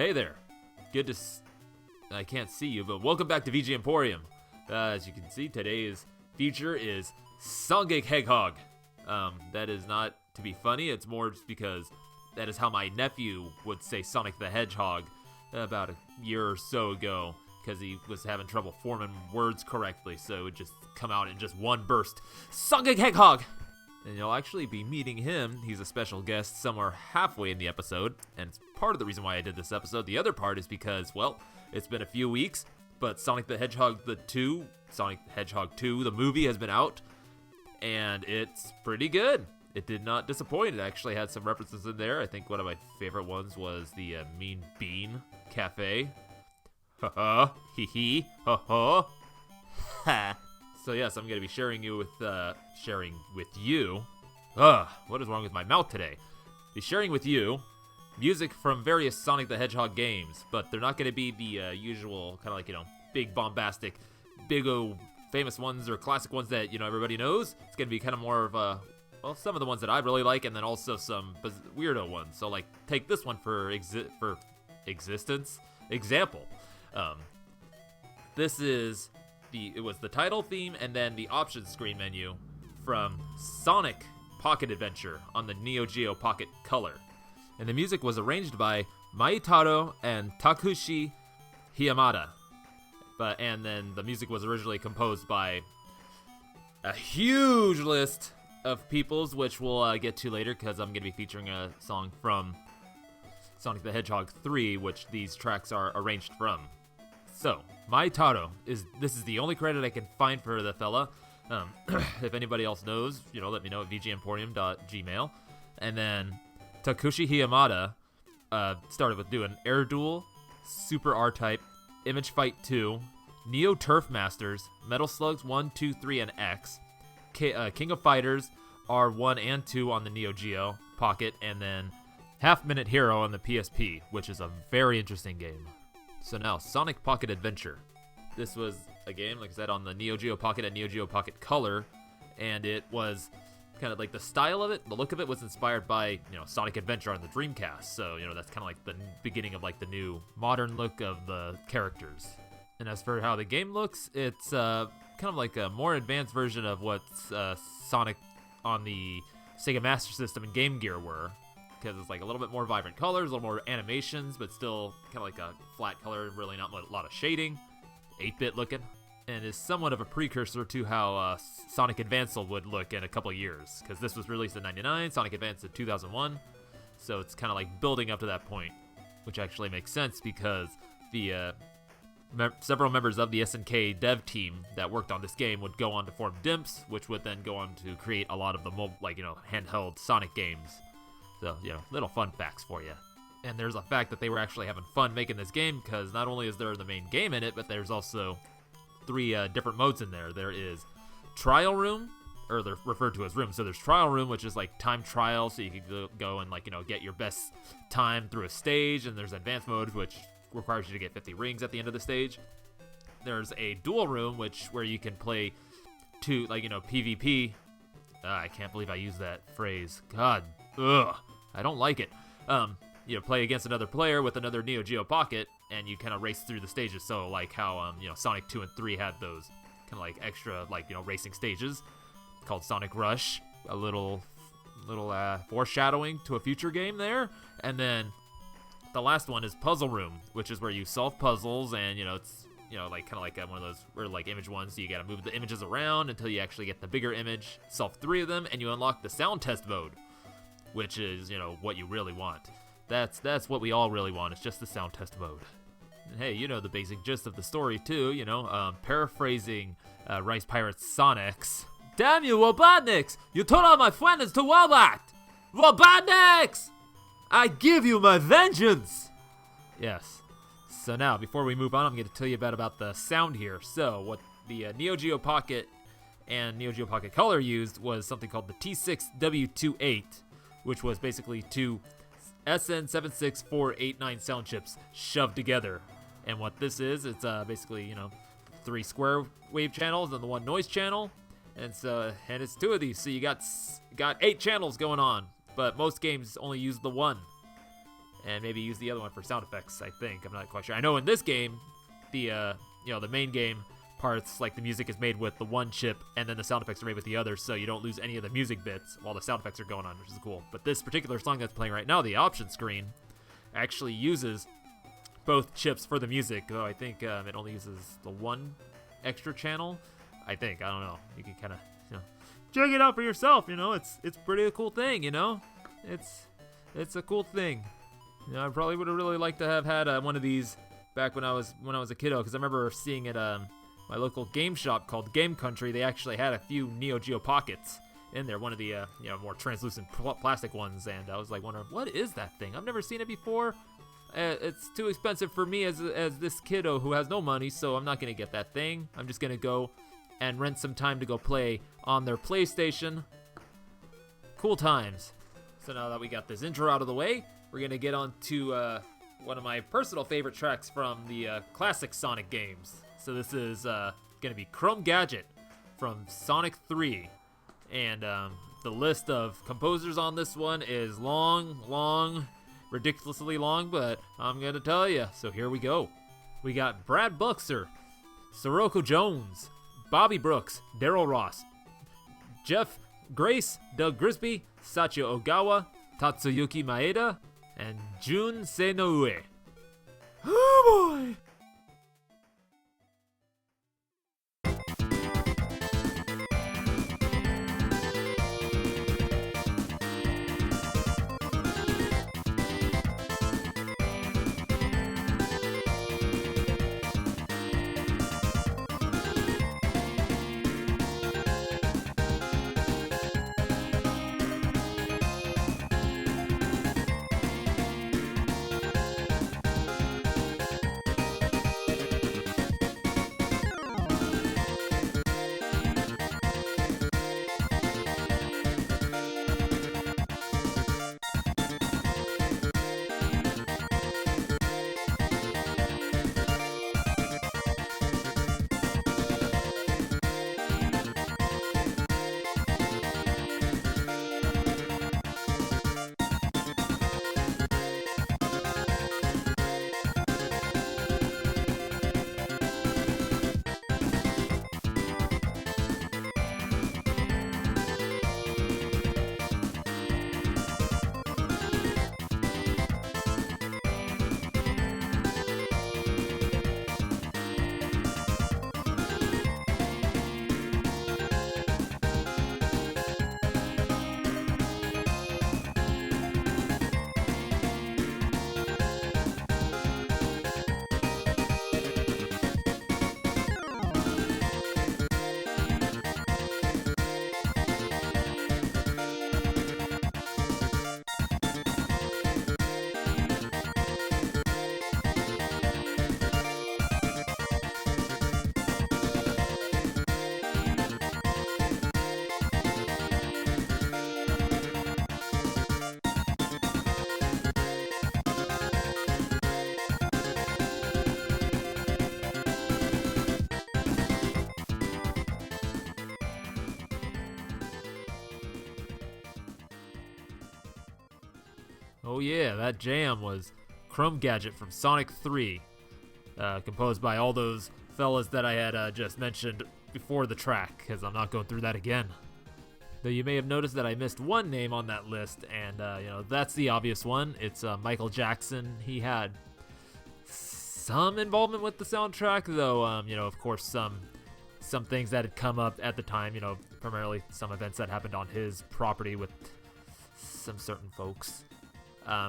Hey there. Good to I can't see you, but welcome back to VG Emporium. As you can see, today's feature is Songic Heghog. That is not to be funny, it's more just because that is how my nephew would say Sonic the Hedgehog about a year or so ago, because he was having trouble forming words correctly, so it would just come out in just one burst. Songic Heghog! And you'll actually be meeting him. He's a special guest somewhere halfway in the episode, and it's part of the reason why I did this episode. The other part is because, well, it's been a few weeks, but Sonic the Hedgehog Sonic the Hedgehog 2, the movie, has been out, and it's pretty good. It did not disappoint. It actually had some references in there. I think one of my favorite ones was the Mean Bean Cafe. Ha-ha, hee-hee, ha-ha, ha. So yes, I'm going to be sharing with you. What is wrong with my mouth today? Be sharing with you music from various Sonic the Hedgehog games, but they're not going to be the usual kind of like, big bombastic, big famous ones or classic ones that, everybody knows. It's going to be kind of more of some of the ones that I really like, and then also some weirdo ones. So like, take this one for example. This is it was the title theme and then the options screen menu from Sonic Pocket Adventure on the Neo Geo Pocket Color. And the music was arranged by Maitaro and Takushi Hiyamuta. And then the music was originally composed by a huge list of peoples, which we'll get to later, because I'm going to be featuring a song from Sonic the Hedgehog 3, which these tracks are arranged from. So, Maitaro this is the only credit I can find for the fella. If anybody else knows, let me know at vgemporium.gmail. And then Takushi Hiyamuta started with doing Air Duel, Super R-Type, Image Fight 2, Neo Turf Masters, Metal Slugs 1, 2, 3, and X, King of Fighters R1 and 2 on the Neo Geo Pocket, and then Half Minute Hero on the PSP, which is a very interesting game. So now, Sonic Pocket Adventure. This was a game, like I said, on the Neo Geo Pocket and Neo Geo Pocket Color, and it was kind of like the style of it, the look of it was inspired by, Sonic Adventure on the Dreamcast. So, that's kind of like the beginning of like the new modern look of the characters. And as for how the game looks, it's kind of like a more advanced version of what Sonic on the Sega Master System and Game Gear were. Because it's like a little bit more vibrant colors, a little more animations, but still kind of like a flat color, really not a lot of shading, 8-bit looking, and is somewhat of a precursor to how Sonic Advanced would look in a couple years, because this was released in '99, Sonic Advance in 2001, so it's kind of like building up to that point, which actually makes sense because the several members of the SNK dev team that worked on this game would go on to form DIMPS, which would then go on to create a lot of the handheld Sonic games. So, little fun facts for you. And there's a fact that they were actually having fun making this game, because not only is there the main game in it, but there's also 3 different modes in there. There is Trial Room, or they're referred to as rooms. So there's Trial Room, which is like time trial, so you can go and get your best time through a stage. And there's Advanced Mode, which requires you to get 50 rings at the end of the stage. There's a Dual Room, where you can play PvP. I can't believe I used that phrase. God. Ugh, I don't like it. Play against another player with another Neo Geo Pocket, and you kind of race through the stages. So like how Sonic 2 and 3 had those kind of like extra racing stages called Sonic Rush. A little foreshadowing to a future game there. And then the last one is Puzzle Room, which is where you solve puzzles, and it's kind of like one of those where image ones. So you got to move the images around until you actually get the bigger image. Solve 3 of them, and you unlock the sound test mode, which is, what you really want. That's what we all really want. It's just the sound test mode. And hey, the basic gist of the story too, paraphrasing Rice Pirates Sonics. Damn you, Robotniks! You told all my friends to robot! Robotniks! I give you my vengeance! Yes. So now, before we move on, I'm going to tell you about the sound here. So, what the Neo Geo Pocket and Neo Geo Pocket Color used was something called the T6W28, which was basically 2 SN76489 sound chips shoved together. And what this is, it's basically, 3 square wave channels and the 1 noise channel. And it's 2 of these, so you got 8 channels going on, but most games only use the 1. and maybe use the other one for sound effects, I think. I'm not quite sure. I know in this game, the main game parts, like the music is made with the one chip, and then the sound effects are made with the other, so you don't lose any of the music bits while the sound effects are going on, which is cool. But this particular song that's playing right now, the option screen, actually uses both chips for the music, though I think it only uses the one extra channel. I don't know. You can kind of, check it out for yourself. It's pretty a cool thing. It's a cool thing. I probably would have really liked to have had one of these back when I was a kiddo, because I remember seeing it my local game shop called Game Country. They actually had a few Neo Geo Pockets in there, one of the more translucent plastic ones, and I was like wondering, what is that thing? I've never seen it before. It's too expensive for me as this kiddo who has no money, so I'm not gonna get that thing. I'm just gonna go and rent some time to go play on their PlayStation. Cool times. So now that we got this intro out of the way, we're gonna get on to one of my personal favorite tracks from the classic Sonic games. So this is gonna be Chrome Gadget from Sonic 3. And the list of composers on this one is long, ridiculously long, but I'm gonna tell you. So here we go. We got Brad Buxer, Cirocco Jones, Bobby Brooks, Darryl Ross, Geoff Grace, Doug Grigsby, Sachio Ogawa, Tatsuyuki Maeda, and Jun Senoue. Oh boy! Oh yeah, that jam was Chrome Gadget from Sonic 3, composed by all those fellas that I had just mentioned before the track, because I'm not going through that again. Though you may have noticed that I missed one name on that list, and that's the obvious one. It's Michael Jackson. He had some involvement with the soundtrack, though, of course, some things that had come up at the time, primarily some events that happened on his property with some certain folks.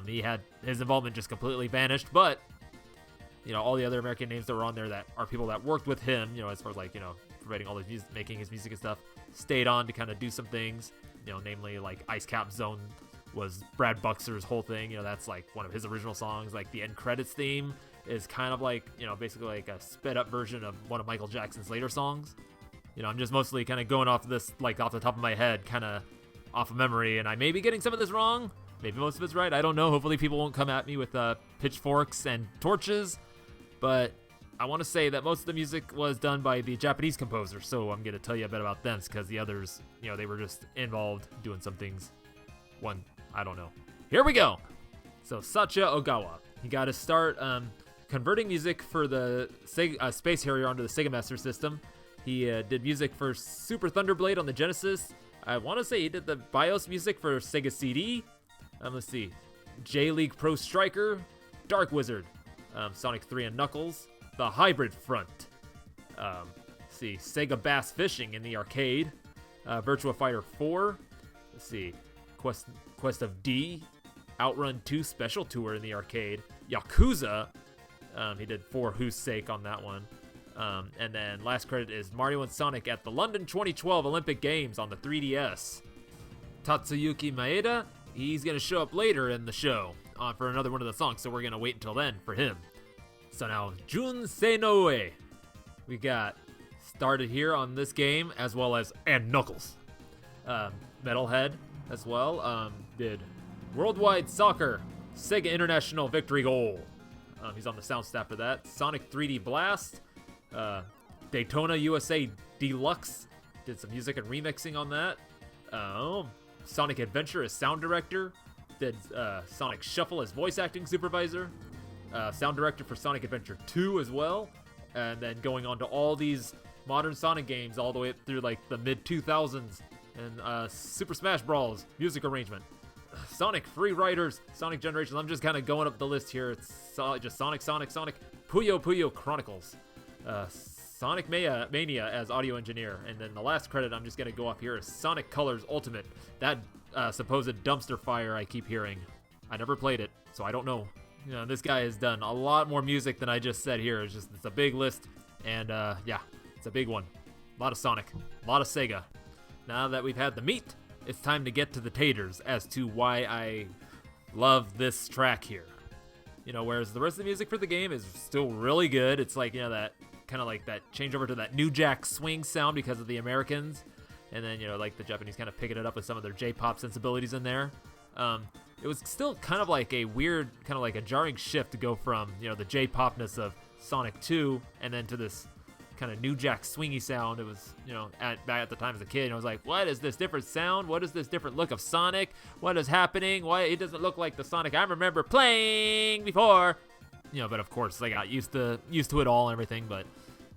He had his involvement just completely vanished, but all the other American names that were on there that are people that worked with him, as far as providing all his music, making his music and stuff, stayed on to kind of do some things, namely like Ice Cap Zone was Brad Buxer's whole thing. That's like one of his original songs. Like the end credits theme is kind of like, basically like a sped up version of one of Michael Jackson's later songs. I'm just mostly kind of going off this, like off the top of my head, kind of off of memory, and I may be getting some of this wrong. Maybe most of it's right. I don't know. Hopefully people won't come at me with pitchforks and torches. But I want to say that most of the music was done by the Japanese composer. So I'm going to tell you a bit about them, because the others, they were just involved doing some things. I don't know. Here we go. So Sachio Ogawa, he got to start converting music for the Sega, Space Harrier onto the Sega Master System. He did music for Super Thunderblade on the Genesis. I want to say he did the BIOS music for Sega CD. Let's see, J-League Pro Striker, Dark Wizard, Sonic 3 and Knuckles, The Hybrid Front. Let's see, Sega Bass Fishing in the arcade, Virtua Fighter 4. Let's see, Quest of D, Outrun 2 Special Tour in the arcade, Yakuza. He did For Whose Sake on that one. And then last credit is Mario and Sonic at the London 2012 Olympic Games on the 3DS. Tatsuyuki Maeda, he's going to show up later in the show for another one of the songs, so we're going to wait until then for him. So now, Jun Senoue. We got started here on this game, as well as and Knuckles. Metalhead as well. Did Worldwide Soccer, Sega International Victory Goal. He's on the sound staff for that. Sonic 3D Blast, Daytona USA Deluxe. Did some music and remixing on that. Sonic Adventure as sound director. Did Sonic Shuffle as voice acting supervisor. Sound director for Sonic Adventure 2 as well. And then going on to all these modern Sonic games all the way up through like the mid-2000s. And Super Smash Bros. Music arrangement. Sonic Free Riders, Sonic Generations. I'm just kind of going up the list here. It's just Sonic, Puyo Puyo Chronicles. Sonic Mania as audio engineer. And then the last credit I'm just going to go off here is Sonic Colors Ultimate. That supposed dumpster fire I keep hearing. I never played it, so I don't know. You know, this guy has done a lot more music than I just said here. It's a big list. And yeah, it's a big one. A lot of Sonic, a lot of Sega. Now that we've had the meat, it's time to get to the taters as to why I love this track here. You know, whereas the rest of the music for the game is still really good. It's like, you know, that kind of like that change over to that New Jack Swing sound because of the Americans. And then, you know, like the Japanese kind of picking it up with some of their J-pop sensibilities in there. It was still kind of like a weird, kind of like a jarring shift to go from, you know, the J-popness of Sonic 2 and then to this kind of New Jack swingy sound. It was, you know, back at the time as a kid, I was like, what is this different sound? What is this different look of Sonic? What is happening? Why it doesn't look like the Sonic I remember playing before? You know, but of course I got used to it all and everything. But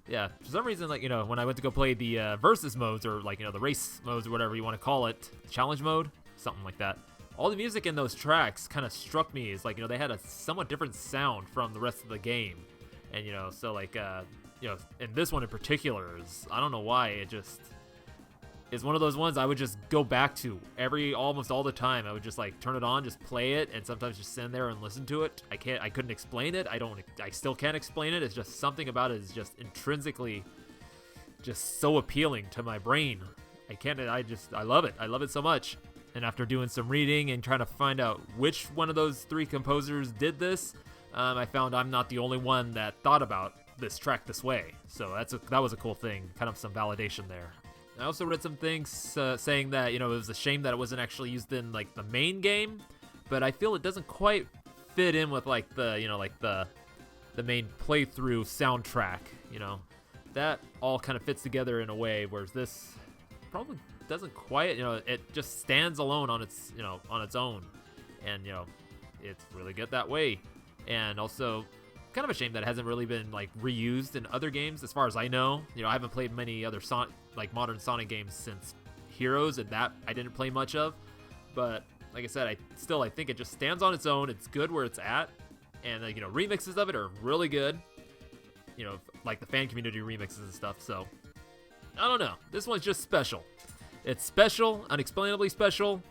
yeah, for some reason, like, you know, when I went to go play the versus modes or like, you know, the race modes or whatever you want to call it, challenge mode, something like that, all the music in those tracks kind of struck me as like, you know, they had a somewhat different sound from the rest of the game. And, you know, so like, you know, and this one in particular is, I don't know why, it just is one of those ones I would just go back to almost all the time. I would just like turn it on, just play it, and sometimes just sit there and listen to it. I couldn't explain it. I still can't explain it. It's just something about it is just intrinsically just so appealing to my brain. I love it. I love it so much. And after doing some reading and trying to find out which one of those three composers did this, I found I'm not the only one that thought about this track this way. So that was a cool thing, kind of some validation there. I also read some things saying that, you know, it was a shame that it wasn't actually used in like the main game, but I feel it doesn't quite fit in with like the, you know, like the main playthrough soundtrack. You know, that all kind of fits together in a way, whereas this probably doesn't quite. You know, it just stands alone on its, you know, on its own, and you know, it's really good that way. And also, kind of a shame that it hasn't really been like reused in other games, as far as I know. You know, I haven't played many other modern Sonic games since Heroes, and that I didn't play much of. But like I said, I think it just stands on its own. It's good where it's at, and like, you know, remixes of it are really good. You know, like the fan community remixes and stuff. So I don't know. This one's just special. It's special, unexplainably special,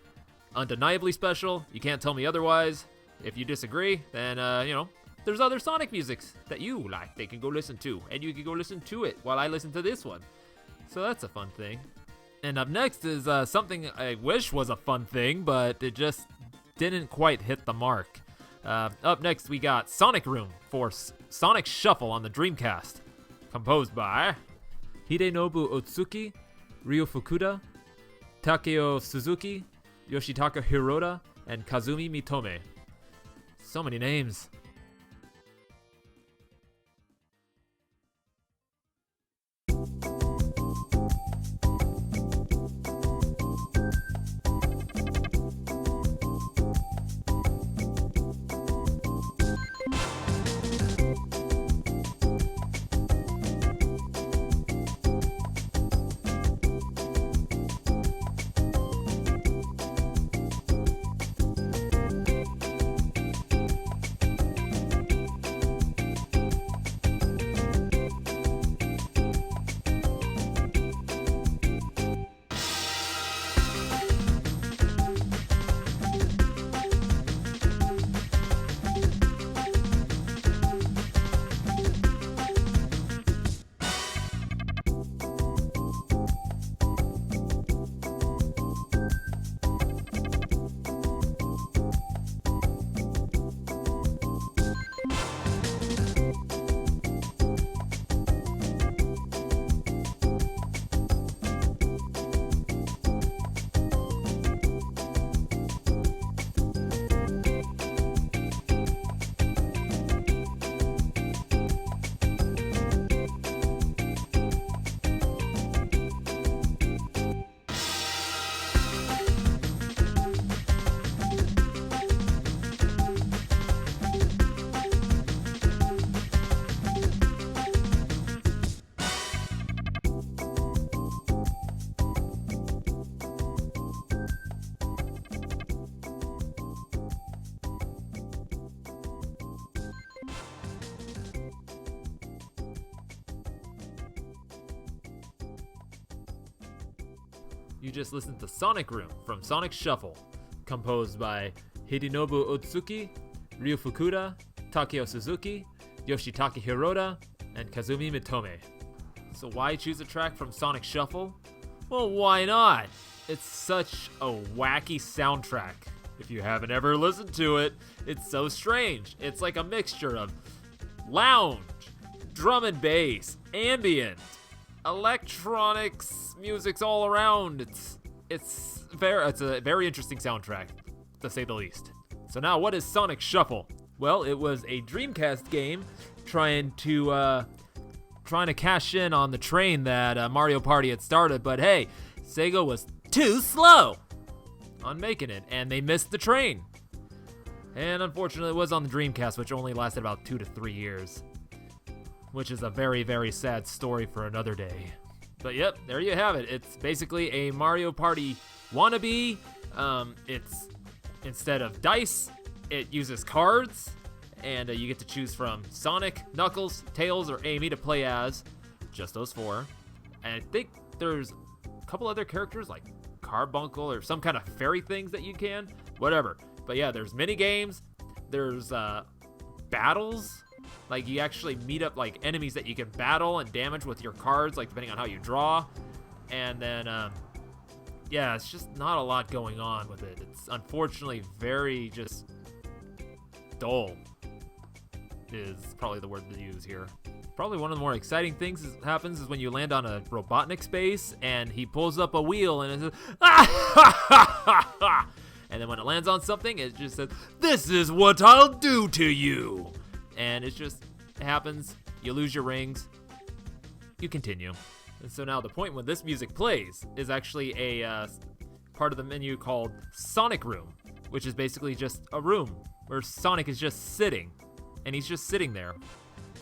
undeniably special. You can't tell me otherwise. If you disagree, then you know, there's other Sonic musics that you like they can go listen to, and you can go listen to it while I listen to this one. So that's a fun thing. And up next is something I wish was a fun thing, but it just didn't quite hit the mark. Up next we got Sonic Room for Sonic Shuffle on the Dreamcast, composed by Hidenobu Otsuki, Ryo Fukuda, Takeo Suzuki, Yoshitaka Hirota, and Kazumi Mitome. So many names. you just listened to Sonic Room from Sonic Shuffle, composed by Hidenobu Otsuki, Ryu Fukuda, Takeo Suzuki, Yoshitaka Hirota, and Kazumi Mitome. So why choose a track from Sonic Shuffle? Well, why not? It's such a wacky soundtrack. If you haven't ever listened to it, it's so strange. It's like a mixture of lounge, drum and bass, ambient, electronics, music's all around. It's a very interesting soundtrack, to say the least. So now, what is Sonic Shuffle? Well, it was a Dreamcast game trying to cash in on the train that Mario Party had started, but hey, Sega was too slow on making it, and they missed the train. And unfortunately, it was on the Dreamcast, which only lasted about 2 to 3 years, which is a very, very sad story for another day. But yep, there you have it. It's basically a Mario Party wannabe. It's instead of dice, it uses cards, and you get to choose from Sonic, Knuckles, Tails, or Amy to play as. Just those 4. And I think there's a couple other characters like Carbuncle or some kind of fairy things that you can. Whatever. But yeah, there's mini games. There's battles. Like you actually meet up like enemies that you can battle and damage with your cards, like depending on how you draw. And then yeah, it's just not a lot going on with it. It's unfortunately very just dull is probably the word to use here. Probably one of the more exciting things happens is when you land on a Robotnik space and he pulls up a wheel and it says, ah! And then when it lands on something, it just says, "This is what I'll do to you." And it happens. You lose your rings. You continue. And so now the point when this music plays is actually a part of the menu called Sonic Room, which is basically just a room where Sonic is just sitting. And he's just sitting there,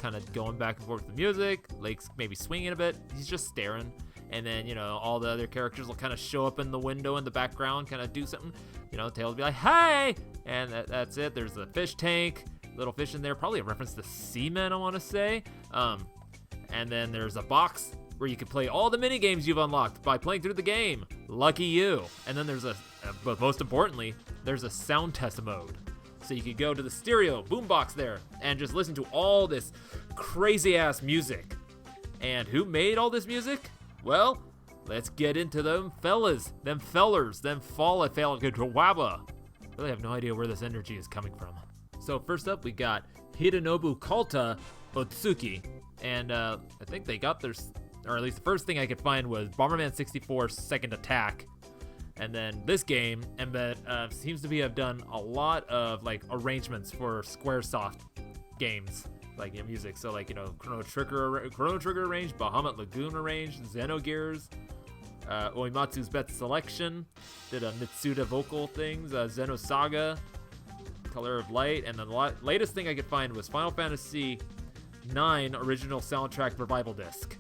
kind of going back and forth with the music, like maybe swinging a bit. He's just staring. And then, all the other characters will kind of show up in the window in the background, kind of do something. Tails will be like, "Hey!" And that's it. There's a fish tank, little fish in there, probably a reference to Seaman, I want to say. And then there's a box where you can play all the mini games you've unlocked by playing through the game. Lucky you. And then there's but most importantly, there's a sound test mode. So you could go to the stereo boombox there and just listen to all this crazy ass music. And who made all this music? Well, let's get into them fellas, them fellers, them fella Guawa. Really have no idea where this energy is coming from. So first up, we got Hidenobu Kalta Otsuki. And I think they got their, or at least the first thing I could find was Bomberman 64 Second Attack. And then this game, and that seems to have done a lot of like arrangements for Squaresoft games, like music. So like Chrono Trigger arranged, Bahamut Lagoon arranged, Xenogears, Oimatsu's Best Selection, did a Mitsuda vocal things, Xenosaga, Color of Light, and then the latest thing I could find was Final Fantasy IX original soundtrack revival disc.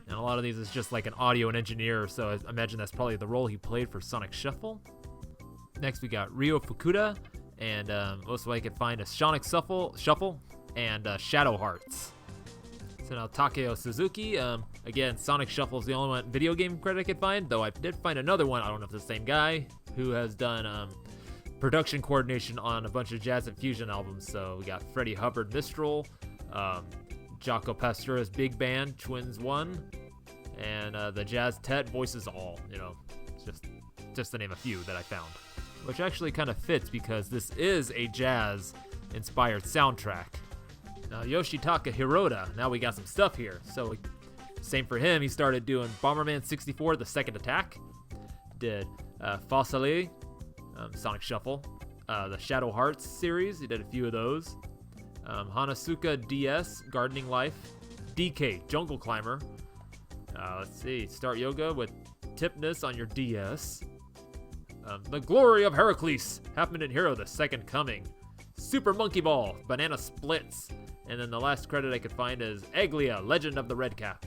And a lot of these is just like an audio and engineer, so I imagine that's probably the role he played for Sonic Shuffle. Next, we got Ryo Fukuda, and most I could find is Sonic Shuffle and Shadow Hearts. So now Takeo Suzuki, again, Sonic Shuffle is the only one video game credit I could find, though I did find another one, I don't know if it's the same guy, who has done production coordination on a bunch of jazz and fusion albums. So we got Freddie Hubbard Mistral, Jaco Pastura's Big Band, Twins 1, and the Jazz Tet Voices All, just to name a few that I found. Which actually kind of fits because this is a jazz-inspired soundtrack. Now, Yoshitaka Hirota, now we got some stuff here. So, same for him, he started doing Bomberman 64, The Second Attack, did Fossile, Sonic Shuffle, the Shadow Hearts series, he did a few of those. Hanasuka DS, Gardening Life, DK, Jungle Climber. Let's see, Start Yoga with Tipness on your DS. The Glory of Heracles, Half Minute Hero, The Second Coming. Super Monkey Ball, Banana Splits. And then the last credit I could find is Eglia, Legend of the Red Cap.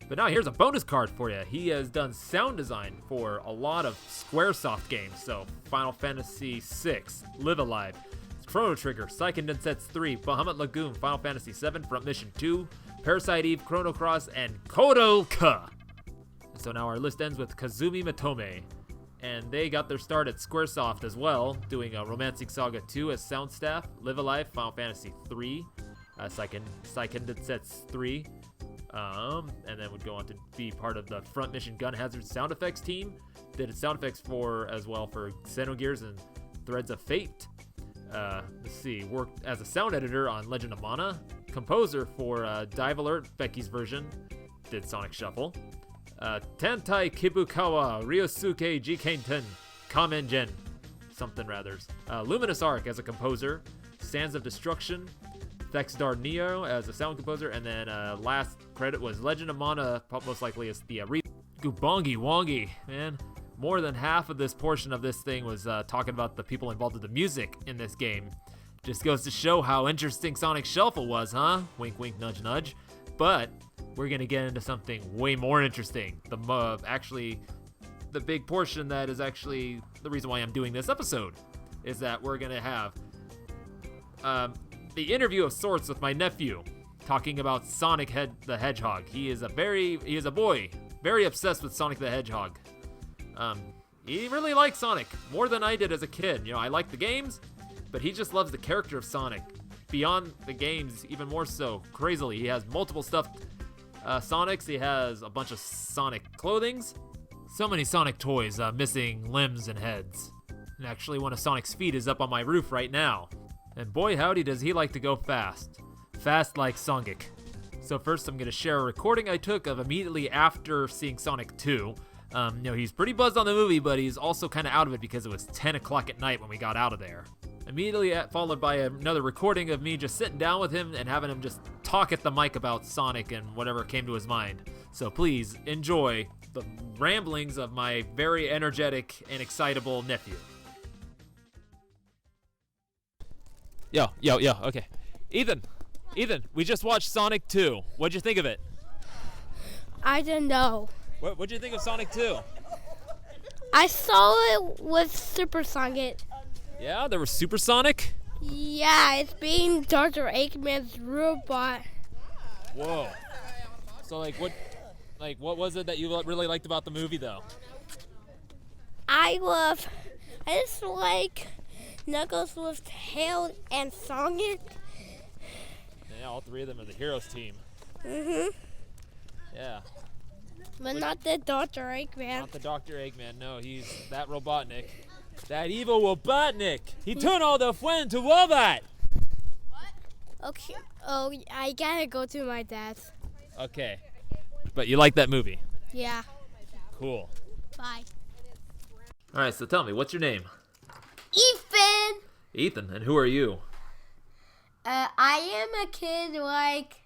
But now here's a bonus card for you. He has done sound design for a lot of Squaresoft games. So Final Fantasy VI, Live Alive, Chrono Trigger, Seiken Densetsu 3, Bahamut Lagoon, Final Fantasy VII, Front Mission 2, Parasite Eve, Chrono Cross, and Kodoka. So now our list ends with Kazumi Mitome. And they got their start at Squaresoft as well, doing Romancing Saga 2 as sound staff, Live Alive, Final Fantasy 3, Seiken Sets 3, and then would go on to be part of the Front Mission Gun Hazard sound effects team. Did sound effects for Xenogears and Threads of Fate. Worked as a sound editor on Legend of Mana, composer for Dive Alert, Becky's version, did Sonic Shuffle. Tentai Kibukawa, Ryosuke Jikenten, Kamengen, something rathers. Luminous Arc as a composer, Sands of Destruction, Thexdar Neo as a sound composer, and then last credit was Legend of Mana, most likely as the Gubongi Wongi, man. More than half of this portion of this thing was talking about the people involved with the music in this game. Just goes to show how interesting Sonic Shuffle was, huh? Wink, wink, nudge, nudge. But we're gonna get into something way more interesting. The big portion that is actually the reason why I'm doing this episode is that we're gonna have the interview of sorts with my nephew, talking about Sonic the Hedgehog. He is a boy, very obsessed with Sonic the Hedgehog. He really likes Sonic more than I did as a kid. You know, I like the games, but he just loves the character of Sonic. Beyond the games, even more so, crazily. He has multiple stuffed Sonics. He has a bunch of Sonic clothings. So many Sonic toys, missing limbs and heads. And actually, one of Sonic's feet is up on my roof right now. And boy howdy does he like to go fast. Fast like Songic. So first I'm going to share a recording I took of immediately after seeing Sonic 2. He's pretty buzzed on the movie, but he's also kind of out of it because it was 10 o'clock at night when we got out of there. Immediately followed by another recording of me just sitting down with him and having him just talk at the mic about Sonic and whatever came to his mind. So please enjoy the ramblings of my very energetic and excitable nephew. Yo, okay. Ethan, we just watched Sonic 2. What'd you think of it? I don't know. What'd you think of Sonic 2? I saw it with Super Sonic. Yeah, there was Super Sonic? Yeah, it's being Dr. Eggman's robot. Whoa. So what was it that you really liked about the movie though? I just like Knuckles with Tail and Sonic. Yeah, all three of them are the Heroes team. Mhm. Yeah. But not the Dr. Eggman. Not the Dr. Eggman, no, he's that Robotnik. That evil Robotnik! He turned all the friends to robot! What? Okay. Oh, I gotta go to my dad's. Okay. But you like that movie? Yeah. Cool. Bye. Alright, so tell me, what's your name? Ethan! Ethan, and who are you? I am a kid like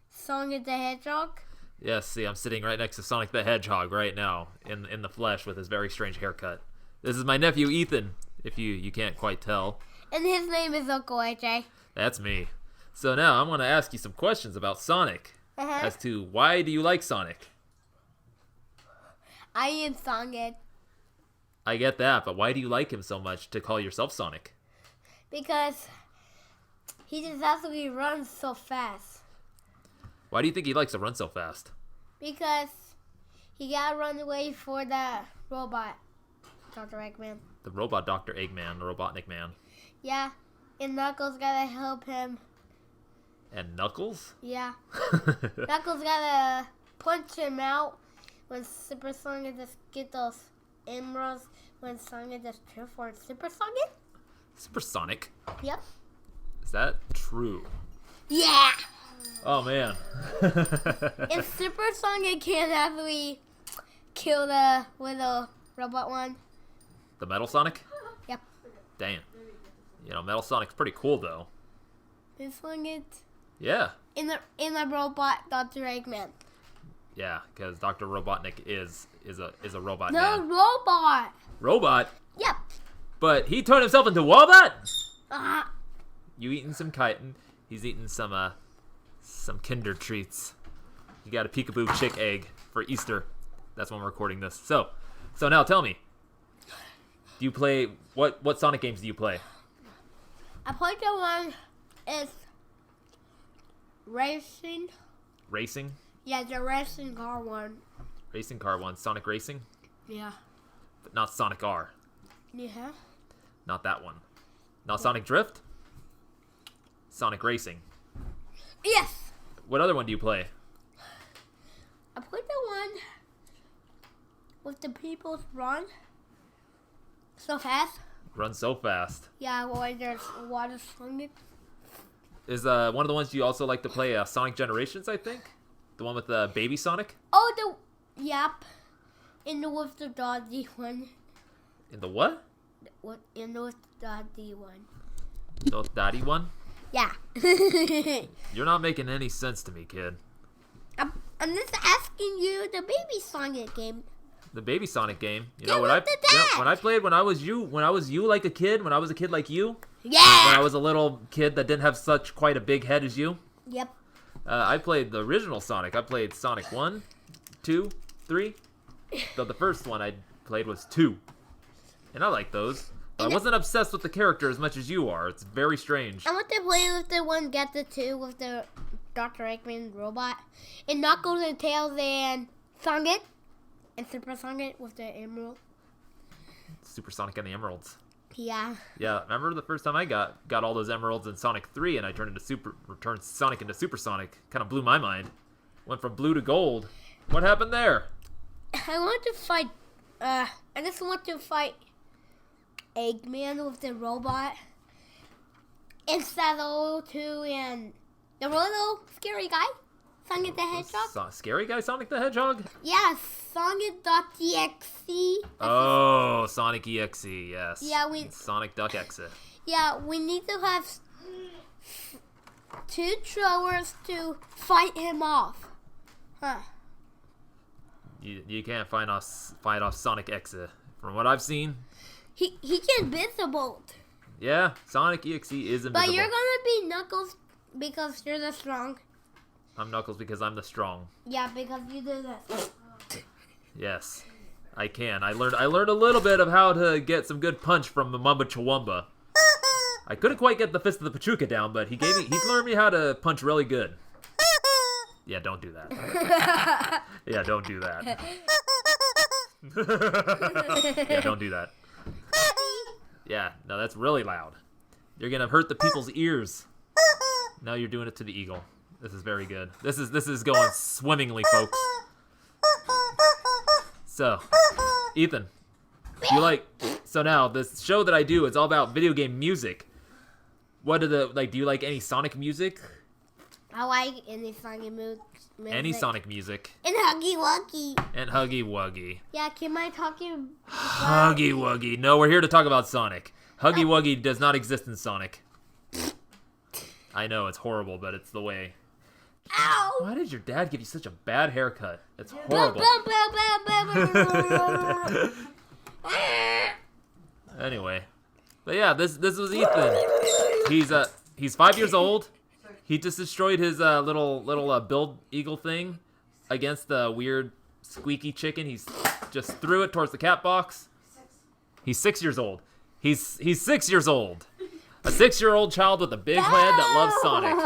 Sonic the Hedgehog. Yes, see, I'm sitting right next to Sonic the Hedgehog right now, in the flesh with his very strange haircut. This is my nephew, Ethan, if you can't quite tell. And his name is Uncle AJ. That's me. So now I'm going to ask you some questions about Sonic. As to why do you like Sonic? I am Sonic. I get that, but why do you like him so much to call yourself Sonic? Because he just absolutely runs so fast. Why do you think he likes to run so fast? Because he gotta run away for the robot, Dr. Eggman. The robot Dr. Eggman, the Robotnik Man. Yeah, and Knuckles gotta help him. And Knuckles? Yeah. Knuckles gotta punch him out when Super Sonic just get those emeralds when Sonic just transforms Super Sonic. Super Sonic? Yep. Is that true? Yeah! Oh, man. And Super Sonic can't actually kill the little robot one. The Metal Sonic? Yep. Damn. You know, Metal Sonic's pretty cool, though. This one is Yeah. in the robot Dr. Eggman. Yeah, because Dr. Robotnik is a robot No, man. robot! Robot? Yep. But he turned himself into robot? Uh-huh. You eating some chitin. He's eating some Kinder treats. You got a peekaboo chick egg for Easter. That's when we're recording this. So now tell me. Do you play what Sonic games do you play? I played the one is racing. Racing? Yeah, the racing car one. Racing car one. Sonic Racing? Yeah. But not Sonic R. Yeah. Not that one. Not Sonic Drift? Sonic Racing. Yes. What other one do you play? I played the one with the people's run so fast. Run so fast. Yeah, where there's water slinging. Is one of the ones you also like to play Sonic Generations, I think? The one with Baby Sonic? Oh, yep. In the with the dodgy one. In the what? In the with the dodgy one. The daddy one? Yeah. You're not making any sense to me, kid. I'm just asking you the Baby Sonic game. The Baby Sonic game. You Yeah, know what with the dad. when I played when I was you like a kid, when I was a kid like you, Yeah. when I was a little kid that didn't have such quite a big head as you. Yep. I played the original Sonic. I played Sonic 1, 2, 3. So the first one I played was 2. And I like those. But I wasn't obsessed with the character as much as you are. It's very strange. I want to play with the one Gadget 2 with the Dr. Eggman robot. And Knuckles and Tails and Songic. And Super Songic with the emerald. Super Sonic and the Emeralds. Yeah. Yeah, remember the first time I got all those emeralds in Sonic 3 and I turned Sonic into Super Sonic. Kind of blew my mind. Went from blue to gold. What happened there? I want to fight, I just want to fight Eggman with the robot. And Senoue too, and the little scary guy. Sonic the Hedgehog. Scary guy Sonic the Hedgehog? Yeah, Sonic.exe. Oh, Sonic EXE, yes. Yeah, Sonic Duck Exe. Yeah, we need to have 2 throwers to fight him off. Huh. You can't fight off Sonic Exe. From what I've seen. He can invincible. Yeah, Sonic EXE is invisible. But you're gonna be Knuckles because you're the strong. I'm Knuckles because I'm the strong. Yeah, because you do this. Yes, I can. I learned a little bit of how to get some good punch from the Mamba Chuwamba. I couldn't quite get the Fist of the Pachuca down, but he learned me how to punch really good. Yeah, don't do that. Yeah, don't do that. Yeah, don't do that. Yeah, no, that's really loud. You're gonna hurt the people's ears. Now you're doing it to the eagle. This is very good. This is going swimmingly, folks. So, Ethan, so now this show that I do is all about video game music. Do you like any Sonic music? I like any Sonic music. Any Sonic music. And Huggy Wuggy. And Huggy Wuggy. Yeah, can I talk to you? Huggy Wuggy. No, we're here to talk about Sonic. Huggy Wuggy does not exist in Sonic. I know, it's horrible, but it's the way. Ow! Why did your dad give you such a bad haircut? It's horrible. Anyway. But yeah, this was Ethan. He's 5 years old. He just destroyed his little build eagle thing against the weird squeaky chicken. He's just threw it towards the cat box. He's 6 years old. He's 6 years old. A 6-year-old child with a big head that loves Sonic.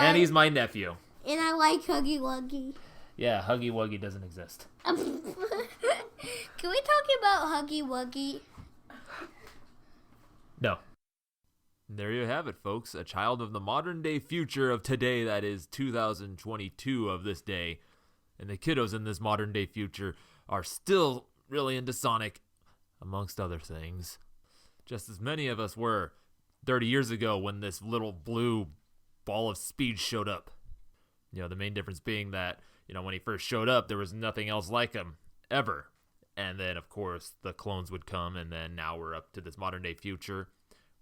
And he's my nephew. And I like Huggy Wuggy. Yeah, Huggy Wuggy doesn't exist. Can we talk about Huggy Wuggy? No. There you have it, folks. A child of the modern day future of today, that is 2022 of this day. And the kiddos in this modern day future are still really into Sonic, amongst other things. Just as many of us were 30 years ago when this little blue ball of speed showed up. You know, the main difference being that, you know, when he first showed up, there was nothing else like him, ever. And then, of course, the clones would come, and then now we're up to this modern day future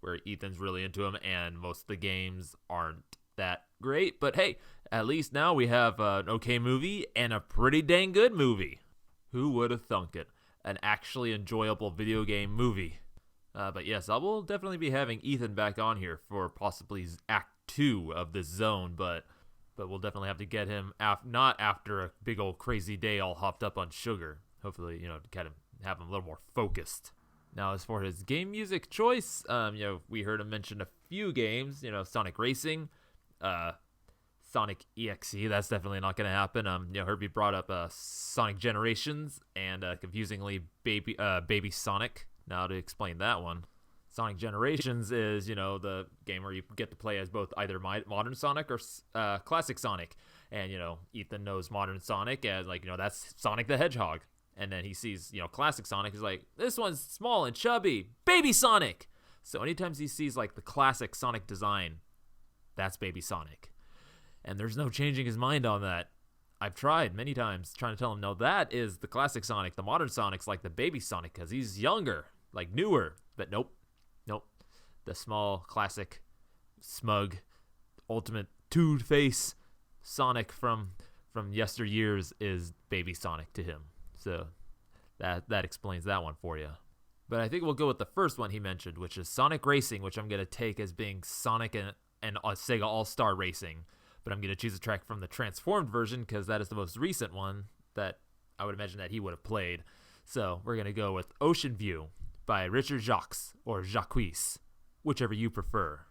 where Ethan's really into him, and most of the games aren't that great. But hey, at least now we have an okay movie and a pretty dang good movie. Who would have thunk it? An actually enjoyable video game movie. But yes, I will definitely be having Ethan back on here for possibly Act 2 of this zone, but we'll definitely have to get him not after a big old crazy day all hopped up on sugar. Hopefully, you know, to kind of have him a little more focused. Now, as for his game music choice, you know, we heard him mention a few games, you know, Sonic Racing, Sonic EXE. That's definitely not going to happen. Herbie brought up Sonic Generations and confusingly Baby Sonic. Now to explain that one. Sonic Generations is, the game where you get to play as both either modern Sonic or classic Sonic. And, Ethan knows modern Sonic as, that's Sonic the Hedgehog. And then he sees, classic Sonic. He's like, this one's small and chubby. Baby Sonic! So anytime he sees, the classic Sonic design, that's Baby Sonic. And there's no changing his mind on that. I've tried many times trying to tell him, no, that is the classic Sonic. The modern Sonic's like the Baby Sonic because he's younger, newer. But nope. The small, classic, smug, ultimate tude face Sonic from yesteryears is Baby Sonic to him. So that explains that one for you. But I think we'll go with the first one he mentioned, which is Sonic Racing, which I'm going to take as being Sonic and Sega All-Star Racing. But I'm going to choose a track from the transformed version because that is the most recent one that I would imagine that he would have played. So we're going to go with Ocean View by Richard Jacques or Jacques, whichever you prefer.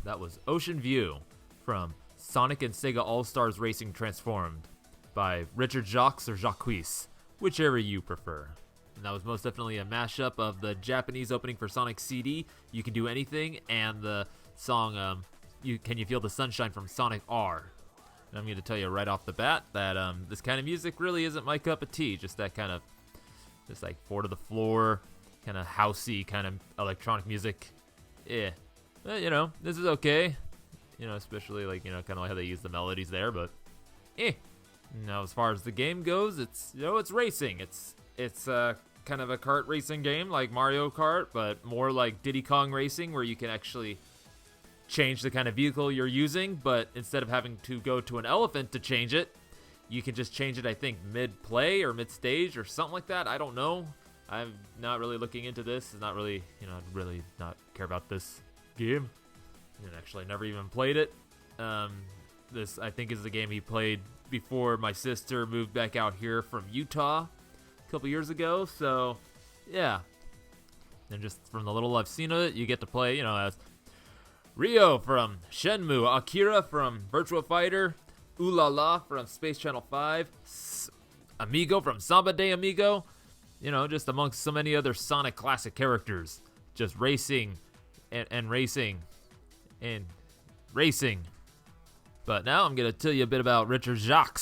That was Ocean View from Sonic and Sega All-Stars Racing Transformed by Richard Jacques or Jacques, whichever you prefer. And that was most definitely a mashup of the Japanese opening for Sonic CD, You Can Do Anything, and the song can you feel the sunshine from Sonic R? And I'm going to tell you right off the bat that this kind of music really isn't my cup of tea. Just that kind of, just like 4 to the floor, kind of housey kind of electronic music. Yeah, but, this is okay. Especially like kind of like how they use the melodies there, but Now, as far as the game goes, it's it's racing. It's kind of a kart racing game like Mario Kart, but more like Diddy Kong Racing, where you can actually change the kind of vehicle you're using, but instead of having to go to an elephant to change it, you can just change it, I think, mid-play or mid-stage or something like that. I don't know. I'm not really looking into this. It's not really, really not care about this game. And actually, I never even played it. This, I think, is the game he played before my sister moved back out here from Utah a couple years ago. So, yeah. And just from the little I've seen of it, you get to play, as Ryo from Shenmue, Akira from Virtua Fighter, Ulala from Space Channel 5, Amigo from Samba de Amigo, just amongst so many other Sonic classic characters. Just racing and racing and racing. But now I'm going to tell you a bit about Richard Jacques.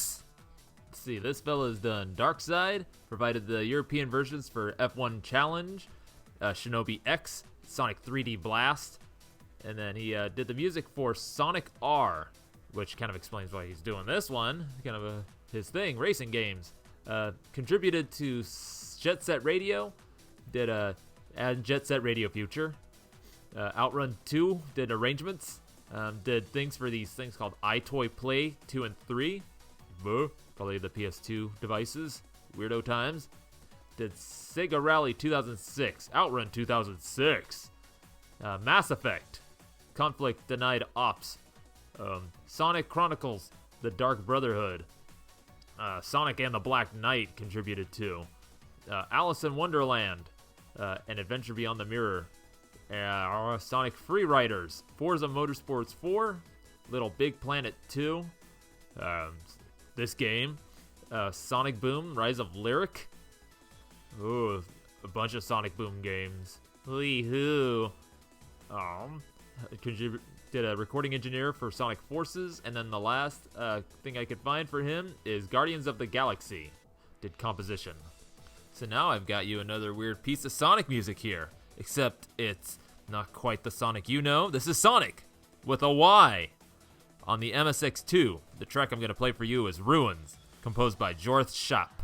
Let's see, this fella has done Dark Side, provided the European versions for F1 Challenge, Shinobi X, Sonic 3D Blast, and then he did the music for Sonic R, which kind of explains why he's doing this one, kind of his thing, racing games. Contributed to Jet Set Radio, did add Jet Set Radio Future. Outrun 2 did arrangements. Did things for these things called iToy Play 2 and 3. Probably the PS2 devices. Weirdo times. Did Sega Rally 2006. Outrun 2006. Mass Effect. Conflict Denied Ops. Sonic Chronicles The Dark Brotherhood. Sonic and the Black Knight contributed to. Alice in Wonderland. An Adventure Beyond the Mirror. Sonic Freeriders, Forza Motorsports 4, Little Big Planet 2, this game, Sonic Boom, Rise of Lyric, ooh, a bunch of Sonic Boom games, Lee-hoo, did a recording engineer for Sonic Forces, and then the last thing I could find for him is Guardians of the Galaxy, did composition. So now I've got you another weird piece of Sonic music here. Except it's not quite the Sonic you know. This is Sonic with a Y. On the MSX2, the track I'm going to play for you is Ruins, composed by Jorth Shap.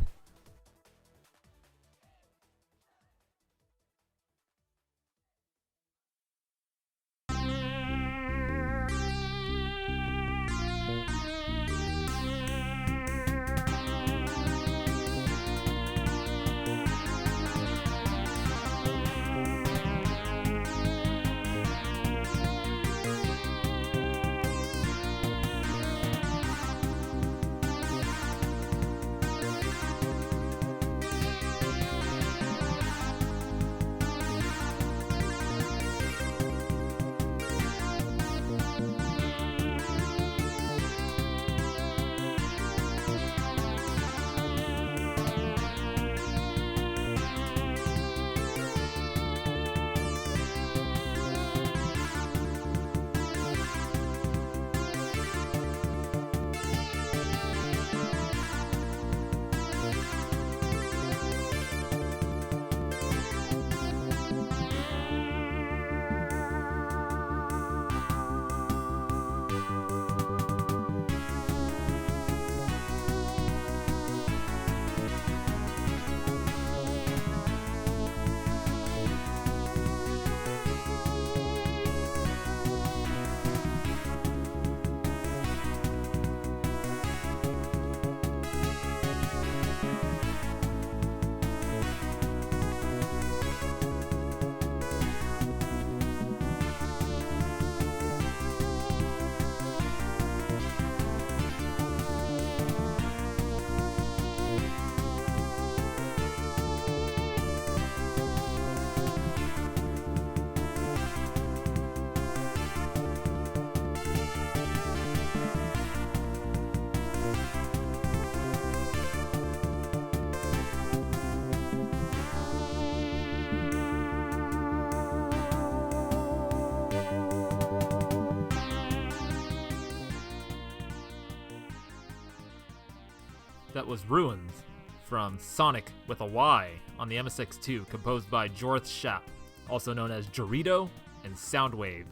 That was Ruins from Sonic with a Y on the MSX2, composed by Jorth Shap, also known as Dorito and Soundwave.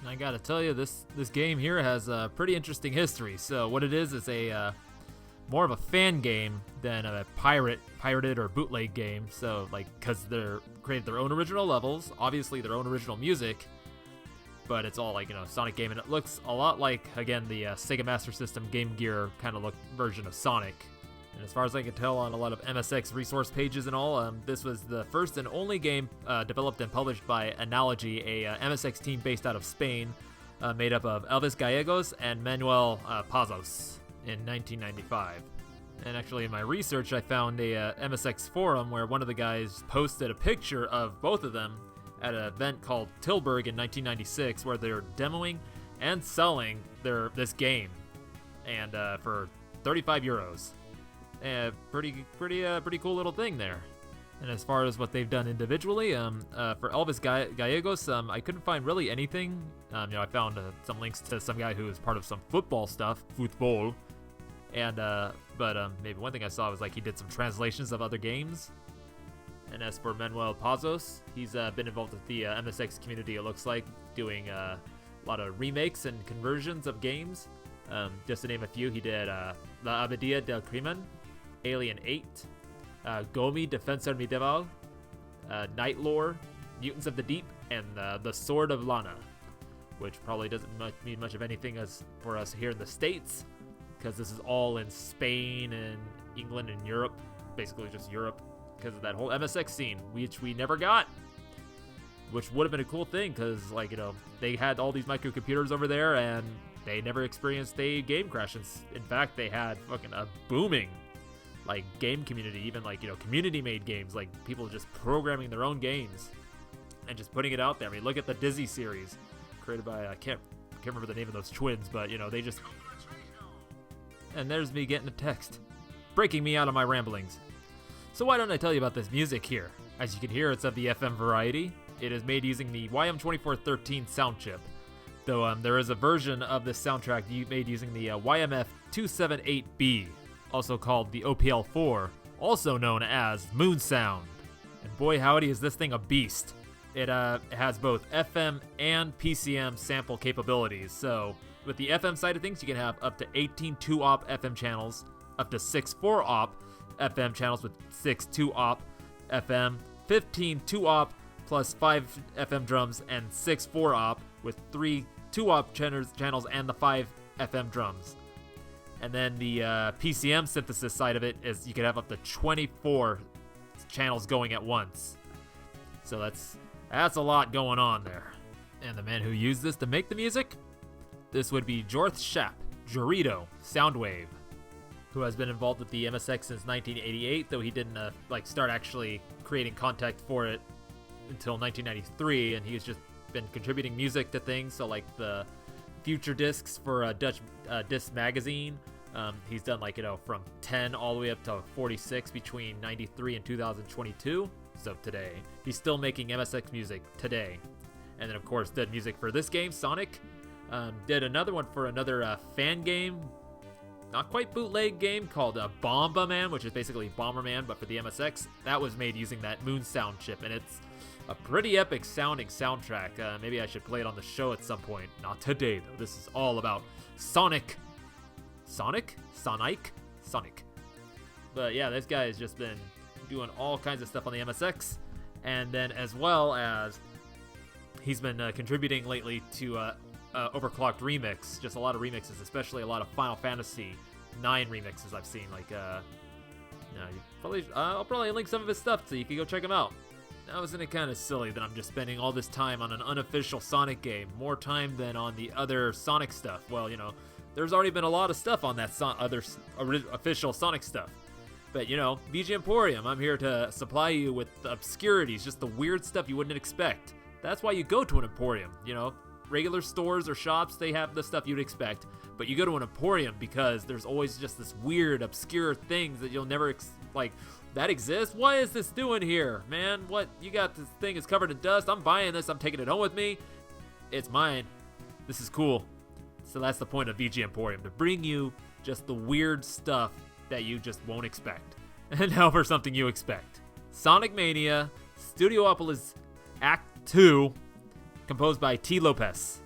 And I gotta tell you, this game here has a pretty interesting history. So what it is a more of a fan game than a pirated or bootleg game. So because they're created their own original levels, obviously their own original music, but it's all Sonic game, and it looks a lot like, again, the Sega Master System Game Gear kind of look version of Sonic. And as far as I can tell on a lot of MSX resource pages and all, this was the first and only game developed and published by Analogy, a MSX team based out of Spain, made up of Elvis Gallegos and Manuel Pazos in 1995. And actually in my research I found a MSX forum where one of the guys posted a picture of both of them at an event called Tilburg in 1996, where they're demoing and selling this game, and for 35 euros. Pretty cool little thing there. And as far as what they've done individually, for Elvis Gallegos, I couldn't find really anything. I found some links to some guy who was part of some football stuff, football, and but maybe one thing I saw was he did some translations of other games. And as for Manuel Pazos, he's been involved with the MSX community, it looks like, doing a lot of remakes and conversions of games. Just to name a few, he did La Abadia del Crimen, Alien 8, Gomi Defensor Medieval, Night Lore, Mutants of the Deep, and The Sword of Lana, which probably doesn't mean much of anything for us here in the States, because this is all in Spain and England and Europe, basically just Europe, because of that whole MSX scene, which we never got, which would have been a cool thing, because they had all these microcomputers over there and they never experienced a game crash. In fact, they had fucking a booming game community, even community made games, people just programming their own games and just putting it out there. I mean, look at the Dizzy series created by I can't remember the name of those twins, but they just, and there's me getting a text breaking me out of my ramblings. So why don't I tell you about this music here? As you can hear, it's of the FM variety. It is made using the YM2413 sound chip, though there is a version of this soundtrack made using the YMF278B, also called the OPL4, also known as Moon Sound. And boy howdy is this thing a beast. It has both FM and PCM sample capabilities. So with the FM side of things, you can have up to 18 2-op FM channels, up to 6 4-op FM channels with 6 2-op FM, 15 2-op plus 5 FM drums, and 6 4-op with 3 2-op channels and the 5 FM drums. And then the PCM synthesis side of it is you can have up to 24 channels going at once. So that's a lot going on there. And the man who used this to make the music, this would be Jorth Shap, Dorito, Soundwave, who has been involved with the MSX since 1988, though he didn't start actually creating content for it until 1993, and he's just been contributing music to things, so the future discs for Dutch Disc Magazine. He's done from 10 all the way up to 46 between 93 and 2022, so today. He's still making MSX music today. And then of course did music for this game, Sonic. Did another one for another fan game, not quite bootleg game, called Bomberman, which is basically Bomberman, but for the MSX. That was made using that Moon Sound chip, and it's a pretty epic sounding soundtrack. Maybe I should play it on the show at some point. Not today, though. This is all about Sonic. Sonic? But yeah, this guy has just been doing all kinds of stuff on the MSX, and then as well as he's been contributing lately to Overclocked Remix, just a lot of remixes, especially a lot of Final Fantasy 9 remixes I've seen. I'll probably link some of his stuff so you can go check him out. Now, isn't it kind of silly that I'm just spending all this time on an unofficial Sonic game, more time than on the other Sonic stuff? Well, there's already been a lot of stuff on that other official Sonic stuff. But, VG Emporium, I'm here to supply you with the obscurities, just the weird stuff you wouldn't expect. That's why you go to an Emporium, Regular stores or shops, they have the stuff you'd expect, but you go to an Emporium because there's always just this weird, obscure things that you'll never, that exists? What is this doing here, man? What, you got this thing is covered in dust, I'm buying this, I'm taking it home with me, it's mine, this is cool. So that's the point of VG Emporium, to bring you just the weird stuff that you just won't expect. And now for something you expect. Sonic Mania, Studiopolis Act 2, composed by T. Lopez.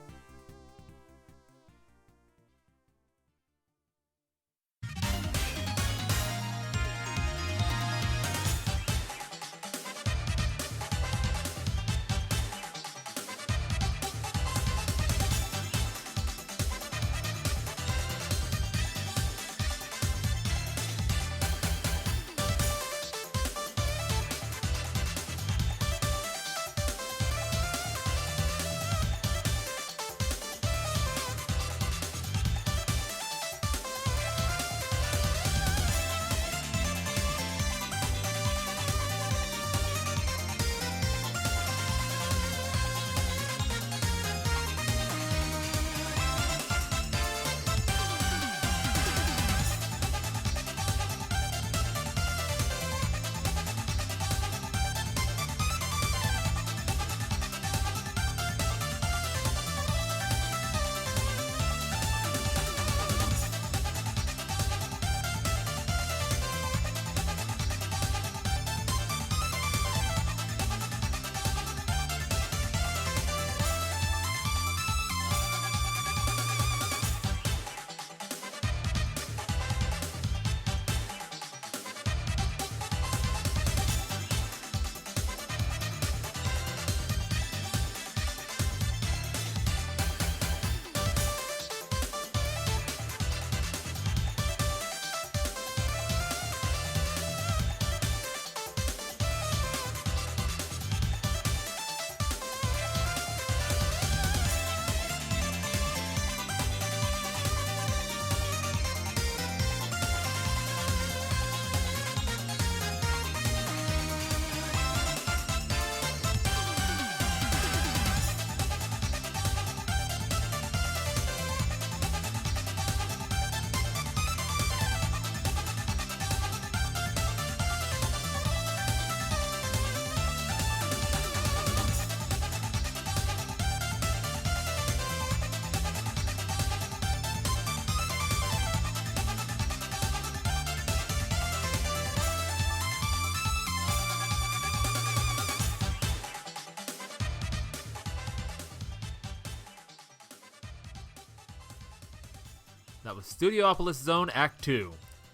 That was Studiopolis Zone Act 2